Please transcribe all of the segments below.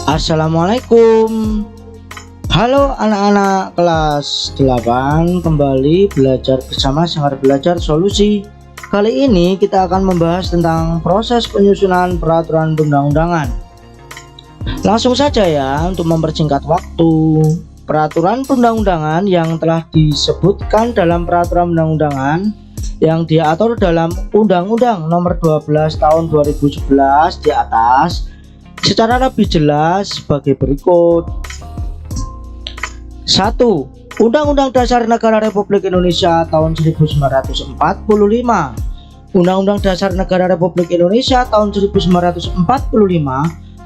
Assalamualaikum. Halo anak-anak kelas 8, kembali belajar bersama Sanggar Belajar Solusi. Kali ini kita akan membahas tentang proses penyusunan peraturan perundang-undangan. Langsung saja ya, untuk mempersingkat waktu. Peraturan perundang-undangan yang telah disebutkan dalam peraturan perundang-undangan yang diatur dalam Undang-Undang Nomor 12 Tahun 2011 di atas secara lebih jelas sebagai berikut. 1. Undang-Undang Dasar Negara Republik Indonesia tahun 1945. Undang-Undang Dasar Negara Republik Indonesia tahun 1945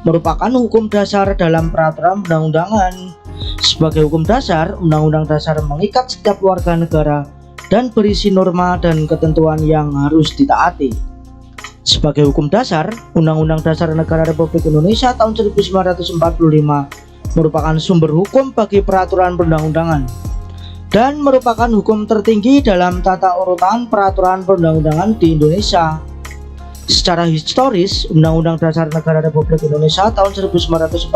merupakan hukum dasar dalam peraturan perundang-undangan. Sebagai hukum dasar, Undang-Undang Dasar mengikat setiap warga negara dan berisi norma dan ketentuan yang harus ditaati. Sebagai hukum dasar, Undang-Undang Dasar Negara Republik Indonesia tahun 1945 merupakan sumber hukum bagi peraturan perundang-undangan dan merupakan hukum tertinggi dalam tata urutan peraturan perundang-undangan di Indonesia. Secara historis, Undang-Undang Dasar Negara Republik Indonesia tahun 1945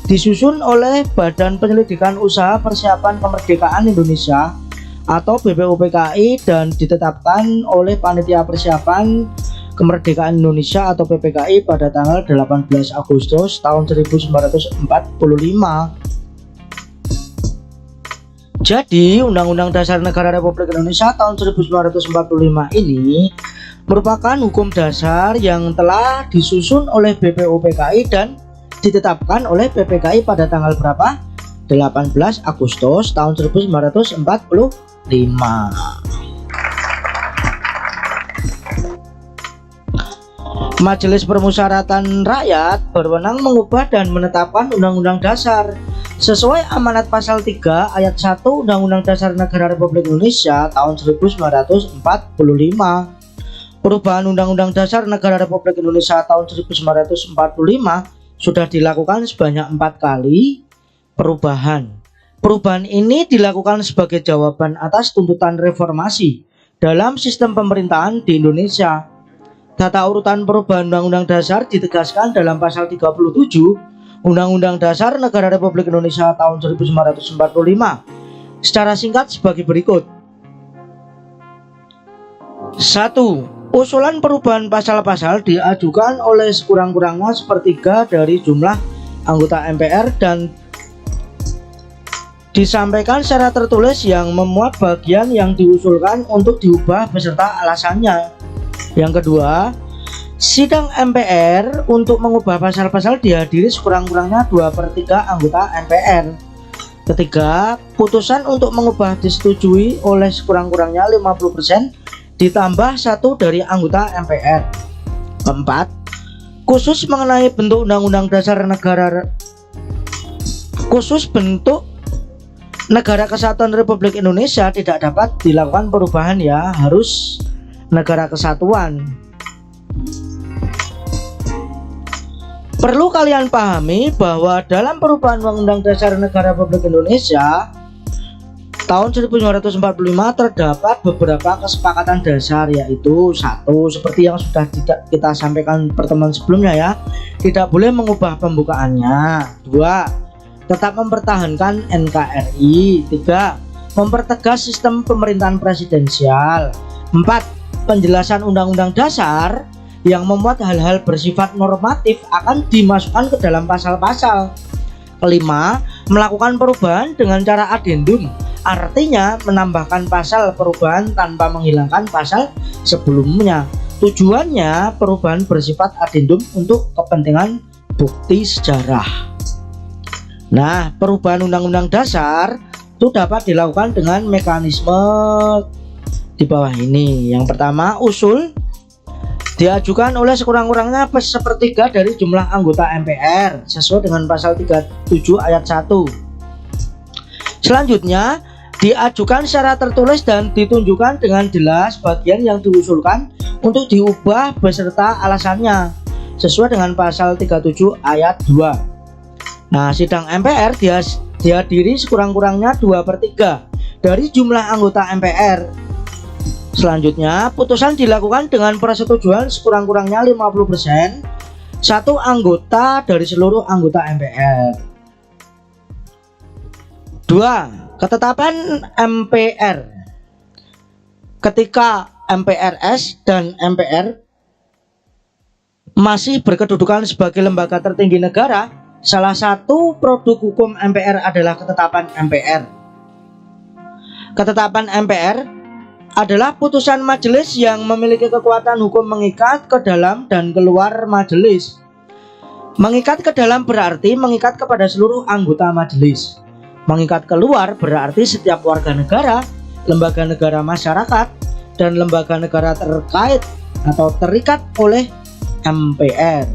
disusun oleh Badan Penyelidikan Usaha Persiapan Kemerdekaan Indonesia atau BPUPKI dan ditetapkan oleh Panitia Persiapan Kemerdekaan Indonesia atau PPKI pada tanggal 18 Agustus tahun 1945. Jadi, Undang-Undang Dasar Negara Republik Indonesia tahun 1945 ini merupakan hukum dasar yang telah disusun oleh BPUPKI dan ditetapkan oleh PPKI pada tanggal berapa? 18 Agustus tahun 1945. Majelis Permusyawaratan Rakyat berwenang mengubah dan menetapkan Undang-Undang Dasar sesuai amanat pasal 3 ayat 1 Undang-Undang Dasar Negara Republik Indonesia tahun 1945. Perubahan Undang-Undang Dasar Negara Republik Indonesia tahun 1945 sudah dilakukan sebanyak 4 kali perubahan. Perubahan ini dilakukan sebagai jawaban atas tuntutan reformasi dalam sistem pemerintahan di Indonesia. Tata urutan perubahan Undang-Undang Dasar ditegaskan dalam pasal 37 Undang-Undang Dasar Negara Republik Indonesia tahun 1945 secara singkat sebagai berikut. 1. Usulan perubahan pasal-pasal diajukan oleh sekurang-kurangnya sepertiga dari jumlah anggota MPR dan disampaikan secara tertulis yang memuat bagian yang diusulkan untuk diubah beserta alasannya. Yang kedua, sidang MPR untuk mengubah pasal-pasal dihadiri sekurang-kurangnya 2/3 anggota MPR. Ketiga, putusan untuk mengubah disetujui oleh sekurang-kurangnya 50% ditambah 1 dari anggota MPR. Keempat, khusus mengenai bentuk Undang-Undang Dasar bentuk Negara Kesatuan Republik Indonesia tidak dapat dilakukan perubahan ya, harus negara kesatuan. Perlu kalian pahami bahwa dalam perubahan Undang-Undang Dasar Negara Republik Indonesia tahun 1945 terdapat beberapa kesepakatan dasar, yaitu 1. Seperti yang sudah kita sampaikan pertemuan sebelumnya ya, tidak boleh mengubah pembukaannya. 2. Tetap mempertahankan NKRI. 3. Mempertegas sistem pemerintahan presidensial. 4. Penjelasan Undang-Undang Dasar yang memuat hal-hal bersifat normatif akan dimasukkan ke dalam pasal-pasal. 5. Melakukan perubahan dengan cara adendum, artinya menambahkan pasal perubahan tanpa menghilangkan pasal sebelumnya. Tujuannya perubahan bersifat adendum untuk kepentingan bukti sejarah. Nah, perubahan Undang-Undang Dasar itu dapat dilakukan dengan mekanisme di bawah ini. Yang pertama, usul diajukan oleh sekurang-kurangnya sepertiga dari jumlah anggota MPR sesuai dengan pasal 37 ayat 1. Selanjutnya, diajukan secara tertulis dan ditunjukkan dengan jelas bagian yang diusulkan untuk diubah beserta alasannya sesuai dengan pasal 37 ayat 2. Nah, sidang MPR dihadiri sekurang-kurangnya 2/3 dari jumlah anggota MPR. Selanjutnya, putusan dilakukan dengan persetujuan sekurang-kurangnya 50% 1 anggota dari seluruh anggota MPR. 2. Ketetapan MPR. Ketika MPRS dan MPR masih berkedudukan sebagai lembaga tertinggi negara, salah satu produk hukum MPR adalah ketetapan MPR. Ketetapan MPR adalah putusan majelis yang memiliki kekuatan hukum mengikat ke dalam dan keluar majelis. Mengikat ke dalam berarti mengikat kepada seluruh anggota majelis. Mengikat keluar berarti setiap warga negara, lembaga negara masyarakat, dan lembaga negara terkait atau terikat oleh MPR.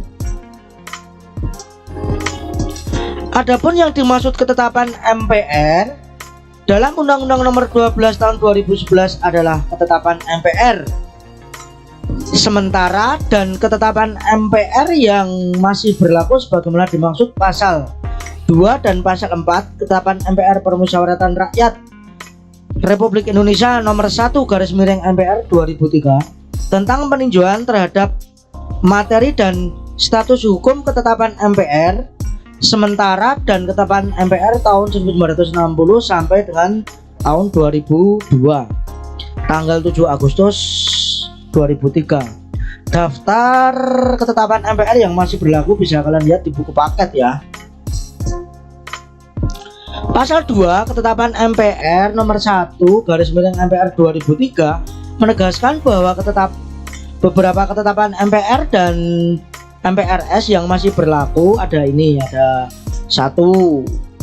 Adapun yang dimaksud ketetapan MPR dalam Undang-Undang Nomor 12 Tahun 2011 adalah ketetapan MPR sementara dan ketetapan MPR yang masih berlaku sebagaimana dimaksud pasal 2 dan pasal 4 Ketetapan MPR Permusyawaratan Rakyat Republik Indonesia Nomor 1/MPR 2003 tentang peninjauan terhadap materi dan status hukum ketetapan MPR sementara dan ketetapan MPR tahun 1960 sampai dengan tahun 2002 tanggal 7 Agustus 2003. Daftar ketetapan MPR yang masih berlaku bisa kalian lihat di buku paket ya. Pasal 2 Ketetapan MPR Nomor 1/MPR 2003 menegaskan bahwa beberapa ketetapan MPR dan MPRS yang masih berlaku ada 1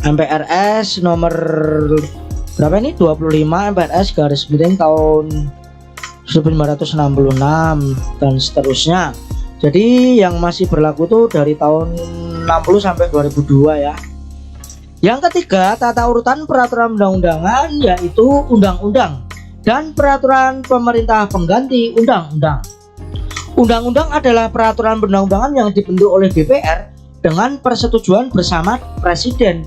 MPRS nomor berapa ini 25 MPRS tahun 1966 dan seterusnya. Jadi yang masih berlaku tuh dari tahun 60 sampai 2002 ya. Yang ketiga, tata urutan peraturan undang-undangan yaitu undang-undang dan peraturan pemerintah pengganti undang-undang. Undang-undang adalah peraturan perundang-undangan yang dibentuk oleh DPR dengan persetujuan bersama Presiden.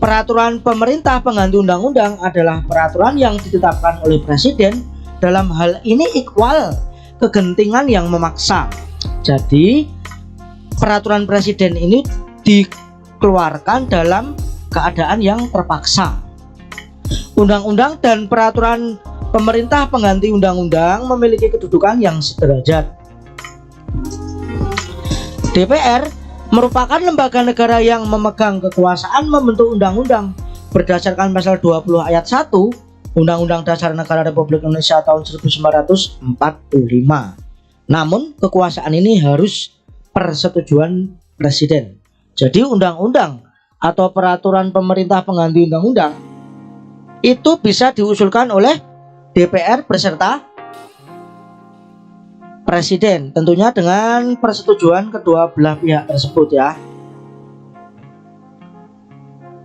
Peraturan pemerintah pengganti undang-undang adalah peraturan yang ditetapkan oleh Presiden, dalam hal ini ikhwal kegentingan yang memaksa. Jadi peraturan Presiden ini dikeluarkan dalam keadaan yang terpaksa. Undang-undang dan peraturan pemerintah pengganti undang-undang memiliki kedudukan yang sederajat. DPR merupakan lembaga negara yang memegang kekuasaan membentuk undang-undang berdasarkan pasal 20 ayat 1 Undang-Undang Dasar Negara Republik Indonesia tahun 1945. Namun kekuasaan ini harus persetujuan Presiden. Jadi undang-undang atau peraturan pemerintah pengganti undang-undang itu bisa diusulkan oleh DPR beserta Presiden, tentunya dengan persetujuan kedua belah pihak tersebut ya.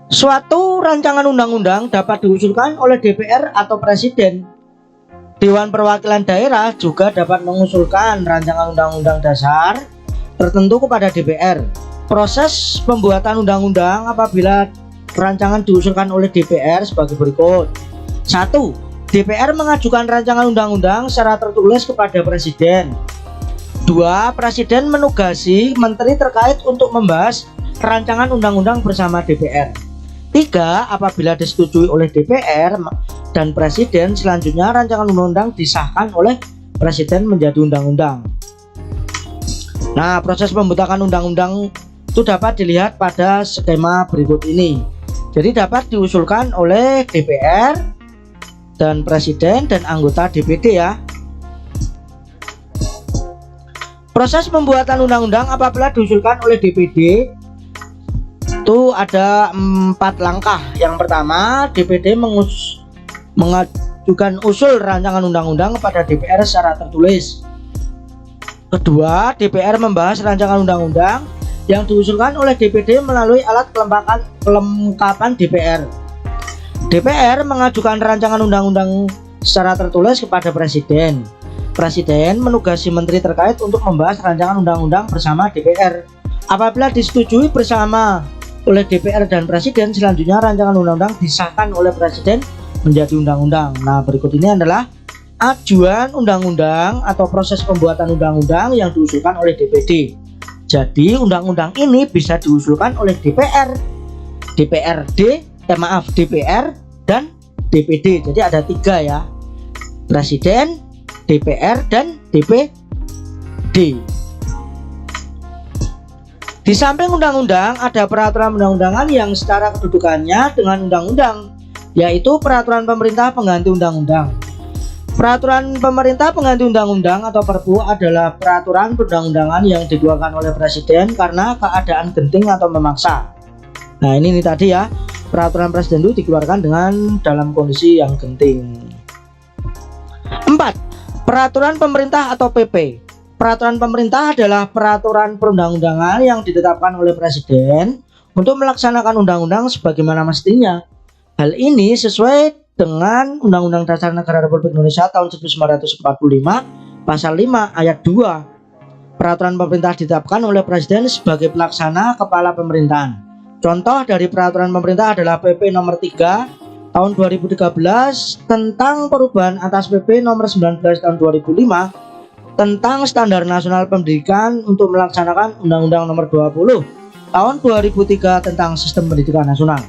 Suatu rancangan undang-undang dapat diusulkan oleh DPR atau Presiden. Dewan Perwakilan Daerah juga dapat mengusulkan rancangan undang-undang dasar tertentu kepada DPR. Proses pembuatan undang-undang apabila rancangan diusulkan oleh DPR sebagai berikut. 1. DPR mengajukan rancangan undang-undang secara tertulis kepada Presiden. 2. Presiden menugasi menteri terkait untuk membahas rancangan undang-undang bersama DPR. 3. Apabila disetujui oleh DPR dan Presiden, selanjutnya rancangan undang-undang disahkan oleh Presiden menjadi undang-undang. Nah, proses pembentukan undang-undang itu dapat dilihat pada skema berikut ini. Jadi dapat diusulkan oleh DPR dan Presiden dan anggota DPD ya. Proses pembuatan undang-undang apabila diusulkan oleh DPD itu ada 4 langkah. Yang pertama, DPD mengajukan usul rancangan undang-undang kepada DPR secara tertulis. Kedua, DPR membahas rancangan undang-undang yang diusulkan oleh DPD melalui alat kelengkapan DPR. DPR mengajukan rancangan undang-undang secara tertulis kepada Presiden. Presiden menugasi menteri terkait untuk membahas rancangan undang-undang bersama DPR. Apabila disetujui bersama oleh DPR dan Presiden, selanjutnya rancangan undang-undang disahkan oleh Presiden menjadi undang-undang. Nah, berikut ini adalah ajuan undang-undang atau proses pembuatan undang-undang yang diusulkan oleh DPD. Jadi undang-undang ini bisa diusulkan oleh DPR, DPR dan DPD. Jadi ada 3 ya, Presiden, DPR dan DPD. Di samping undang-undang ada peraturan undang-undangan yang secara kedudukannya dengan undang-undang, yaitu peraturan pemerintah pengganti undang-undang. Peraturan pemerintah pengganti undang-undang atau Perpu adalah peraturan perundang-undangan yang dikeluarkan oleh presiden karena keadaan genting atau memaksa. Nah ini tadi ya, peraturan presiden itu dikeluarkan dengan dalam kondisi yang genting. 4. Peraturan pemerintah atau PP. Peraturan pemerintah adalah peraturan perundang-undangan yang ditetapkan oleh presiden untuk melaksanakan undang-undang sebagaimana mestinya. Hal ini sesuai dengan Undang-Undang Dasar Negara Republik Indonesia tahun 1945 pasal 5 ayat 2. Peraturan pemerintah ditetapkan oleh presiden sebagai pelaksana kepala pemerintahan. Contoh dari peraturan pemerintah adalah PP nomor 3 tahun 2013 tentang perubahan atas PP nomor 19 tahun 2005 tentang standar nasional pendidikan untuk melaksanakan Undang-Undang nomor 20 tahun 2003 tentang sistem pendidikan nasional.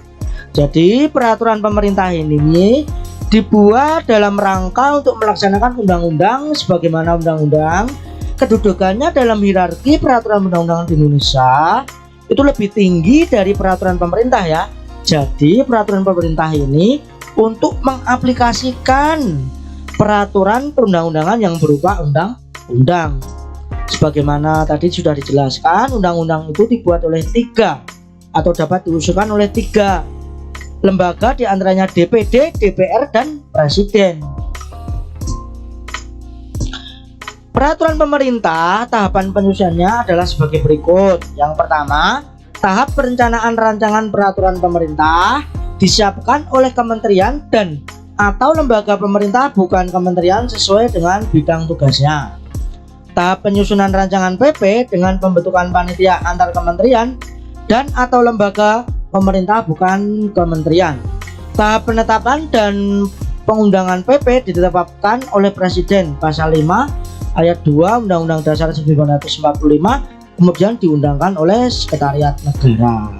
Jadi peraturan pemerintah ini dibuat dalam rangka untuk melaksanakan undang-undang sebagaimana undang-undang. Kedudukannya dalam hierarki peraturan undang-undangan di Indonesia itu lebih tinggi dari peraturan pemerintah ya. Jadi peraturan pemerintah ini untuk mengaplikasikan peraturan perundang-undangan yang berupa undang-undang. Sebagaimana tadi sudah dijelaskan, undang-undang itu dibuat oleh 3 atau dapat diusulkan oleh 3 lembaga, diantaranya DPD, DPR, dan Presiden. Peraturan pemerintah tahapan penyusunannya adalah sebagai berikut. Yang pertama, tahap perencanaan rancangan peraturan pemerintah disiapkan oleh kementerian dan atau lembaga pemerintah bukan kementerian sesuai dengan bidang tugasnya. Tahap penyusunan rancangan PP dengan pembentukan panitia antar kementerian dan atau lembaga pemerintah bukan kementerian. Tahap penetapan dan pengundangan PP ditetapkan oleh Presiden pasal 5 ayat 2 Undang-Undang Dasar 1945, kemudian diundangkan oleh Sekretariat Negara.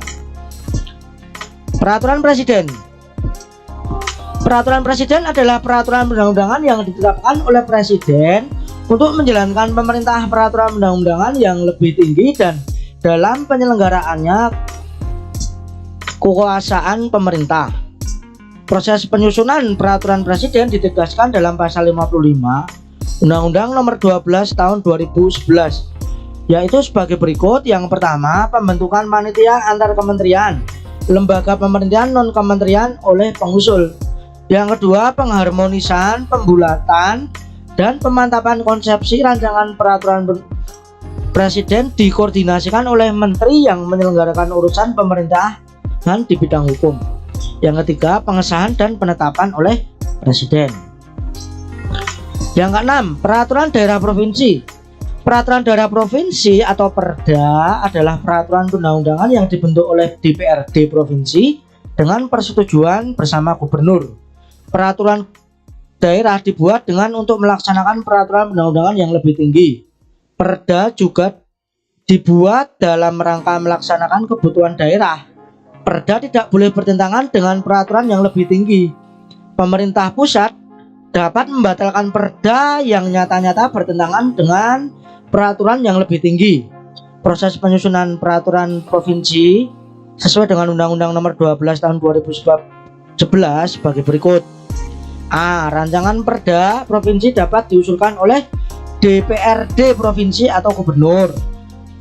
Peraturan Presiden. Peraturan Presiden adalah peraturan perundang-undangan yang ditetapkan oleh Presiden untuk menjalankan pemerintah peraturan undang-undangan yang lebih tinggi dan dalam penyelenggaraannya kekuasaan pemerintah. Proses penyusunan peraturan presiden ditegaskan dalam pasal 55 Undang-Undang nomor 12 tahun 2011, yaitu sebagai berikut. Yang pertama, pembentukan panitia antar kementerian, lembaga pemerintahan non kementerian oleh pengusul. Yang kedua, pengharmonisan, pembulatan, dan pemantapan konsepsi rancangan peraturan presiden dikoordinasikan oleh menteri yang menyelenggarakan urusan pemerintahan di bidang hukum. Yang ketiga, pengesahan dan penetapan oleh presiden. Yang keenam, peraturan daerah provinsi. Peraturan daerah provinsi atau Perda adalah peraturan perundang-undangan yang dibentuk oleh DPRD provinsi dengan persetujuan bersama gubernur. Peraturan daerah dibuat dengan untuk melaksanakan peraturan perundang-undangan yang lebih tinggi. Perda juga dibuat dalam rangka melaksanakan kebutuhan daerah. Perda tidak boleh bertentangan dengan peraturan yang lebih tinggi. Pemerintah pusat dapat membatalkan perda yang nyata-nyata bertentangan dengan peraturan yang lebih tinggi. Proses penyusunan peraturan provinsi sesuai dengan Undang-Undang nomor 12 tahun 2011 sebagai berikut. A. Rancangan perda provinsi dapat diusulkan oleh DPRD provinsi atau gubernur.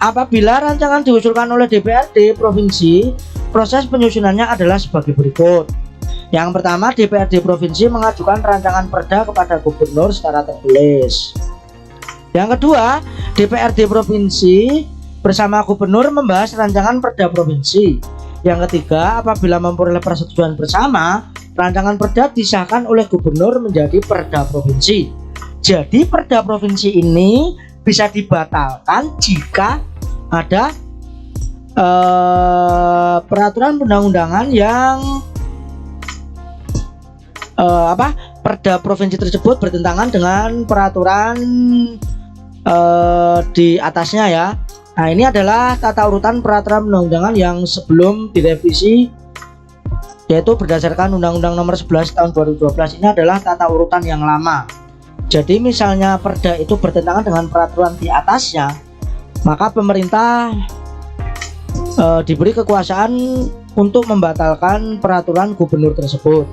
Apabila rancangan diusulkan oleh DPRD provinsi, proses penyusunannya adalah sebagai berikut. Yang pertama, DPRD provinsi mengajukan rancangan perda kepada gubernur secara tertulis. Yang kedua, DPRD provinsi bersama gubernur membahas rancangan perda provinsi. Yang ketiga, apabila memperoleh persetujuan bersama, rancangan perda disahkan oleh gubernur menjadi perda provinsi. Jadi perda provinsi ini bisa dibatalkan jika ada peraturan perundang-undangan yang perda provinsi tersebut bertentangan dengan peraturan di atasnya ya. Nah, ini adalah tata urutan peraturan perundang-undangan yang sebelum direvisi, yaitu berdasarkan Undang-Undang Nomor 11 Tahun 2012. Ini adalah tata urutan yang lama. Jadi misalnya perda itu bertentangan dengan peraturan di atasnya, maka pemerintah diberi kekuasaan untuk membatalkan peraturan gubernur tersebut.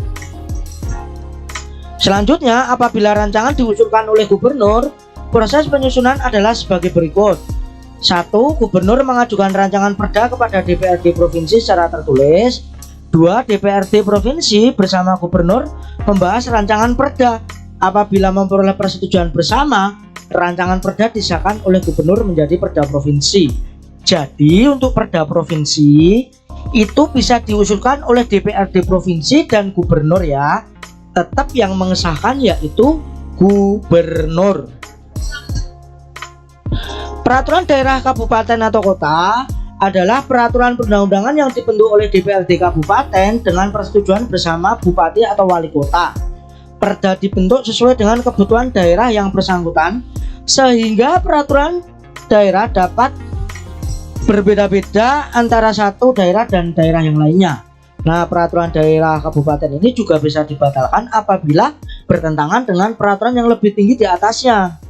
Selanjutnya, apabila rancangan diusulkan oleh gubernur, proses penyusunan adalah sebagai berikut. 1. Gubernur mengajukan rancangan perda kepada DPRD provinsi secara tertulis. 2. DPRD provinsi bersama gubernur membahas rancangan perda. Apabila memperoleh persetujuan bersama, rancangan perda disahkan oleh gubernur menjadi perda provinsi. Jadi untuk perda provinsi itu bisa diusulkan oleh DPRD provinsi dan gubernur ya. Tetap yang mengesahkan yaitu gubernur. Peraturan daerah kabupaten atau kota adalah peraturan perundang-undangan yang dibentuk oleh DPRD kabupaten dengan persetujuan bersama bupati atau wali kota. Perda dibentuk sesuai dengan kebutuhan daerah yang bersangkutan, sehingga peraturan daerah dapat berbeda-beda antara satu daerah dan daerah yang lainnya. Nah, peraturan daerah kabupaten ini juga bisa dibatalkan apabila bertentangan dengan peraturan yang lebih tinggi di atasnya.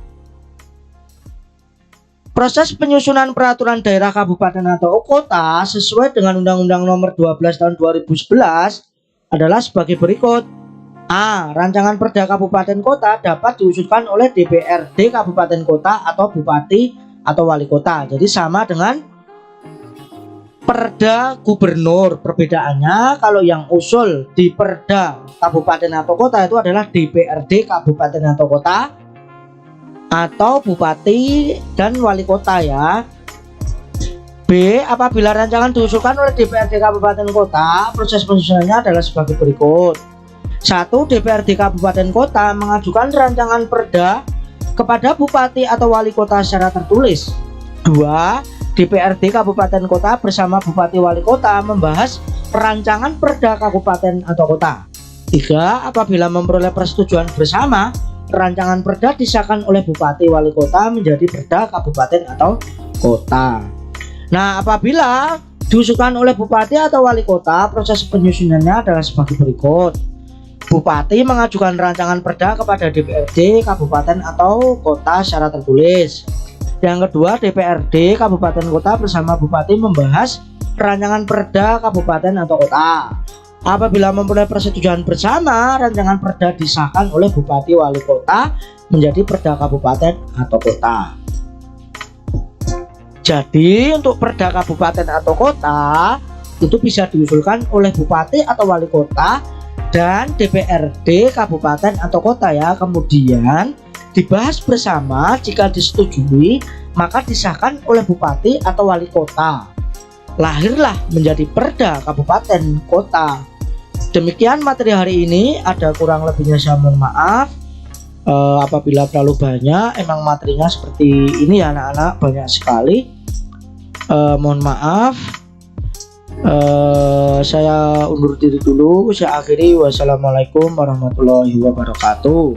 Proses penyusunan peraturan daerah kabupaten atau kota sesuai dengan Undang-Undang Nomor 12 Tahun 2011 adalah sebagai berikut. A. Rancangan perda kabupaten kota dapat diusulkan oleh DPRD kabupaten kota atau bupati atau wali kota. Jadi sama dengan perda gubernur. Perbedaannya kalau yang usul di perda kabupaten atau kota itu adalah DPRD kabupaten atau kota atau bupati dan wali kota ya. B. Apabila rancangan diusulkan oleh DPRD kabupaten kota, proses penyusunannya adalah sebagai berikut. 1. DPRD kabupaten kota mengajukan rancangan perda kepada bupati atau wali kota secara tertulis. 2. DPRD kabupaten kota bersama bupati wali kota membahas rancangan perda kabupaten atau kota. 3. Apabila memperoleh persetujuan bersama, rancangan perda disahkan oleh bupati wali kota menjadi perda kabupaten atau kota. Nah, apabila diusulkan oleh bupati atau wali kota, proses penyusunannya adalah sebagai berikut. Bupati mengajukan rancangan perda kepada DPRD kabupaten atau kota secara tertulis. Yang kedua, DPRD kabupaten kota bersama bupati membahas rancangan perda kabupaten atau kota. Apabila memperoleh persetujuan bersama, rancangan perda disahkan oleh bupati wali kota menjadi perda kabupaten atau kota. Jadi untuk perda kabupaten atau kota itu bisa diusulkan oleh bupati atau wali kota dan DPRD kabupaten atau kota ya. Kemudian dibahas bersama, jika disetujui maka disahkan oleh bupati atau wali kota. Lahirlah menjadi perda kabupaten kota. Demikian materi hari ini, ada kurang lebihnya saya mohon maaf. Apabila terlalu banyak, emang materinya seperti ini ya anak-anak, banyak sekali. Mohon maaf. Saya undur diri dulu, saya akhiri. Wassalamualaikum warahmatullahi wabarakatuh.